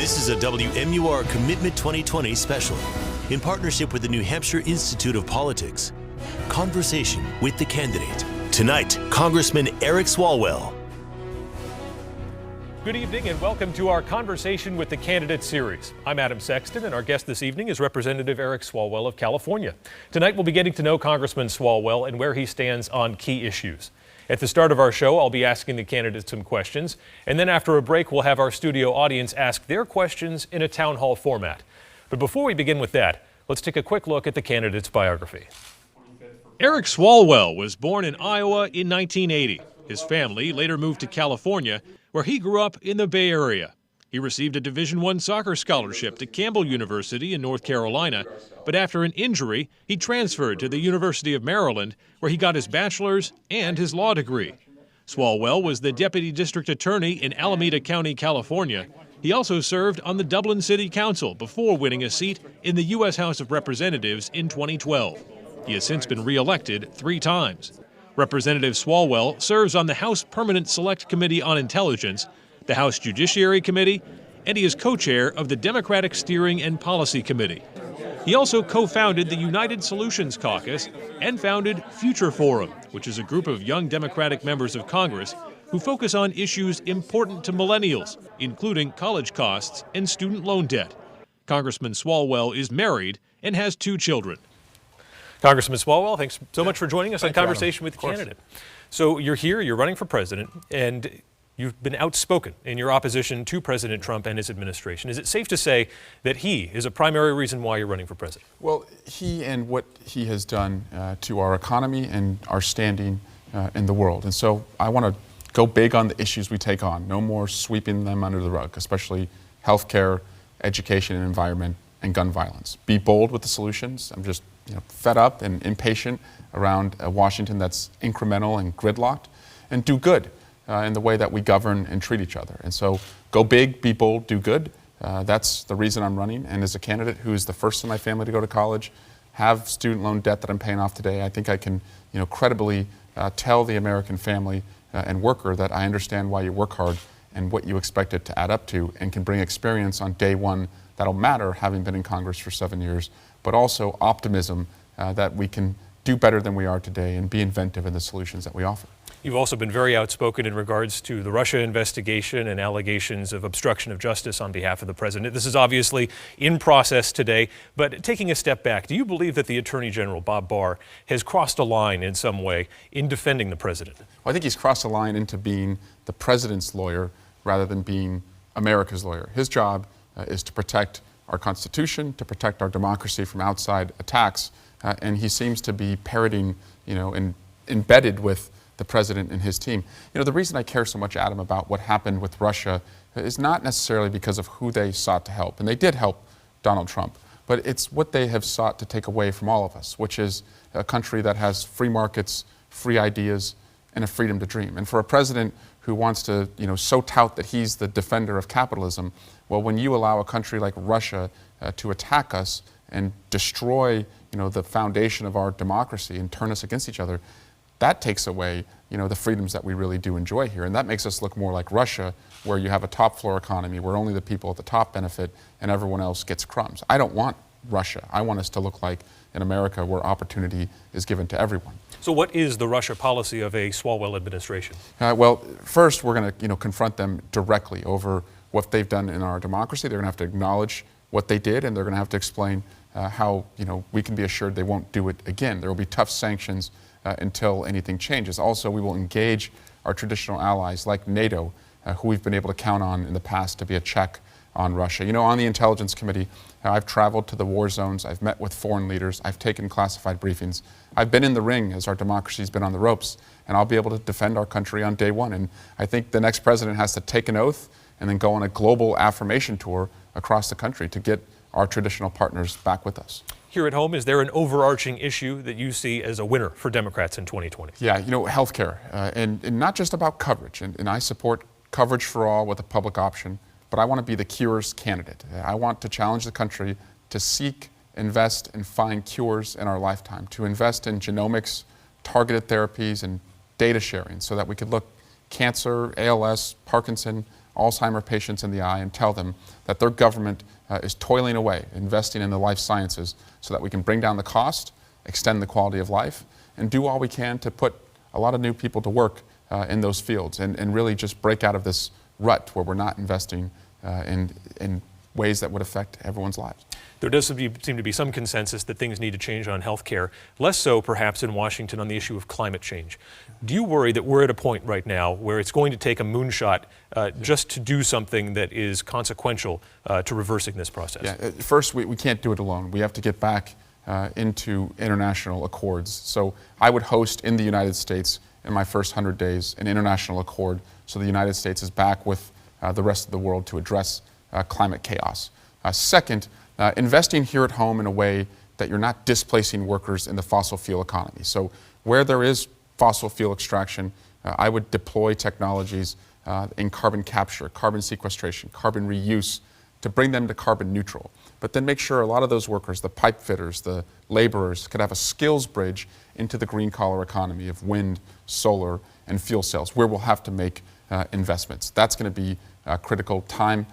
This is a WMUR Commitment 2020 special in partnership with the New Hampshire Institute of Politics. Conversation with the candidate. Tonight, Congressman Eric Swalwell. Good evening and welcome to our Conversation with the Candidate series. I'm Adam Sexton and our guest this evening is Representative Eric Swalwell of California. Tonight we'll be getting to know Congressman Swalwell and where he stands on key issues. At the start of our show, I'll be asking the candidates some questions, and then after a break, we'll have our studio audience ask their questions in a town hall format. But before we begin with that, let's take a quick look at the candidate's biography. Eric Swalwell was born in Iowa in 1980. His family later moved to California, where he grew up in the Bay Area. He received a Division I soccer scholarship to Campbell University in North Carolina, but after an injury, he transferred to the University of Maryland, where he got his bachelor's and his law degree. Swalwell was the Deputy District Attorney in Alameda County, California. He also served on the Dublin City Council before winning a seat in the U.S. House of Representatives in 2012. He has since been re-elected 3 times. Representative Swalwell serves on the House Permanent Select Committee on Intelligence, the House Judiciary Committee, and he is co-chair of the Democratic Steering and Policy Committee. He also co-founded the United Solutions Caucus and founded Future Forum, which is a group of young Democratic members of Congress who focus on issues important to millennials, including college costs and student loan debt. Congressman Swalwell is married and has 2 children. Congressman Swalwell, thanks so much for joining us on Conversation with the Candidate. So you're here, you're running for president, and you've been outspoken in your opposition to President Trump and his administration. Is it safe to say that he is a primary reason why you're running for president? Well, he and what he has done to our economy and our standing in the world. And so I want to go big on the issues we take on. No more sweeping them under the rug, especially healthcare, education and environment, and gun violence. Be bold with the solutions. I'm just fed up and impatient around Washington that's incremental and gridlocked, and do good in the way that we govern and treat each other. And so go big, be bold, do good. That's the reason I'm running. And as a candidate who is the first in my family to go to college, have student loan debt that I'm paying off today, I think I can credibly tell the American family and worker that I understand why you work hard and what you expect it to add up to, and can bring experience on day one that'll matter, having been in Congress for 7 years, but also optimism that we can do better than we are today and be inventive in the solutions that we offer. You've also been very outspoken in regards to the Russia investigation and allegations of obstruction of justice on behalf of the president. This is obviously in process today, but taking a step back, do you believe that the Attorney General, Bob Barr, has crossed a line in some way in defending the president? Well, I think he's crossed a line into being the president's lawyer rather than being America's lawyer. His job is to protect our Constitution, to protect our democracy from outside attacks, and he seems to be parroting, and embedded with the president and his team. The reason I care so much, Adam, about what happened with Russia is not necessarily because of who they sought to help, and they did help Donald Trump, but it's what they have sought to take away from all of us, which is a country that has free markets, free ideas, and a freedom to dream. And for a president who wants to, so tout that he's the defender of capitalism, well, when you allow a country like Russia to attack us and destroy, the foundation of our democracy and turn us against each other, that takes away, the freedoms that we really do enjoy here. And that makes us look more like Russia, where you have a top floor economy where only the people at the top benefit and everyone else gets crumbs. I don't want Russia. I want us to look like in America where opportunity is given to everyone. So what is the Russia policy of a Swalwell administration? Well, first we're going to confront them directly over what they've done in our democracy. They're going to have to acknowledge what they did, and they're going to have to explain how we can be assured they won't do it again. There will be tough sanctions until anything changes. Also, we will engage our traditional allies like NATO, who we've been able to count on in the past to be a check on Russia. On the Intelligence Committee, I've traveled to the war zones, I've met with foreign leaders, I've taken classified briefings. I've been in the ring as our democracy's been on the ropes, and I'll be able to defend our country on day one. And I think the next president has to take an oath and then go on a global affirmation tour across the country to get our traditional partners back with us. Here at home, is there an overarching issue that you see as a winner for Democrats in 2020? Yeah, healthcare, and not just about coverage. And I support coverage for all with a public option, but I want to be the cures candidate. I want to challenge the country to seek, invest, and find cures in our lifetime, to invest in genomics, targeted therapies, and data sharing so that we could look cancer, ALS, Parkinson, Alzheimer patients in the eye and tell them that their government is toiling away, investing in the life sciences so that we can bring down the cost, extend the quality of life, and do all we can to put a lot of new people to work in those fields and really just break out of this rut where we're not investing in ways that would affect everyone's lives. There does seem to be some consensus that things need to change on health care, less so perhaps in Washington on the issue of climate change. Do you worry that we're at a point right now where it's going to take a moonshot just to do something that is consequential to reversing this process? Yeah, first, we can't do it alone. We have to get back into international accords. So I would host in the United States in my first 100 days an international accord so the United States is back with the rest of the world to address climate chaos. Second, investing here at home in a way that you're not displacing workers in the fossil fuel economy. So where there is fossil fuel extraction, I would deploy technologies in carbon capture, carbon sequestration, carbon reuse to bring them to carbon neutral. But then make sure a lot of those workers, the pipe fitters, the laborers, could have a skills bridge into the green collar economy of wind, solar, and fuel cells, where we'll have to make investments. That's going to be critical. Time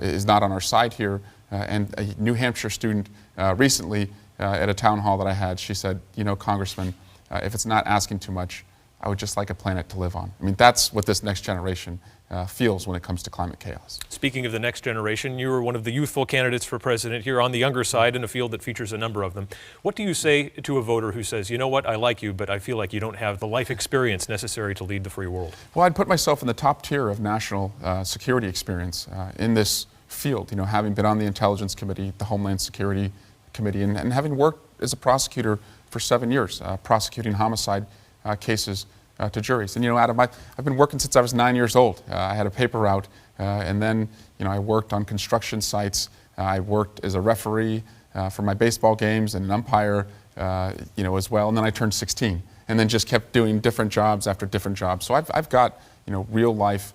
is not on our side here. And a New Hampshire student recently at a town hall that I had, she said, you know, Congressman, if it's not asking too much, I would just like a planet to live on. I mean, that's what this next generation feels when it comes to climate chaos. Speaking of the next generation, you were one of the youthful candidates for president here on the younger side in a field that features a number of them. What do you say to a voter who says, you know what, I like you, but I feel like you don't have the life experience necessary to lead the free world? Well, I'd put myself in the top tier of national security experience in this field, you know, having been on the Intelligence Committee, the Homeland Security Committee, and having worked as a prosecutor for 7 years, prosecuting homicide cases to juries. And, you know, Adam, I've been working since I was 9 years old. I had a paper route, and then, you know, I worked on construction sites. I worked as a referee for my baseball games and an umpire, you know, as well. And then I turned 16, and then just kept doing different jobs after different jobs. So I've got, you know, real life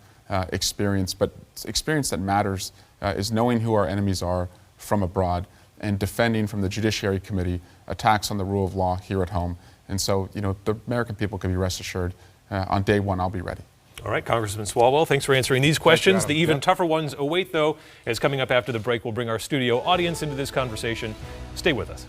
experience, but experience that matters is knowing who our enemies are from abroad and defending from the Judiciary Committee attacks on the rule of law here at home. And so, you know, the American people can be rest assured on day one, I'll be ready. All right, Congressman Swalwell, thanks for answering these questions. The even tougher ones await, though, as coming up after the break, we'll bring our studio audience into this conversation. Stay with us.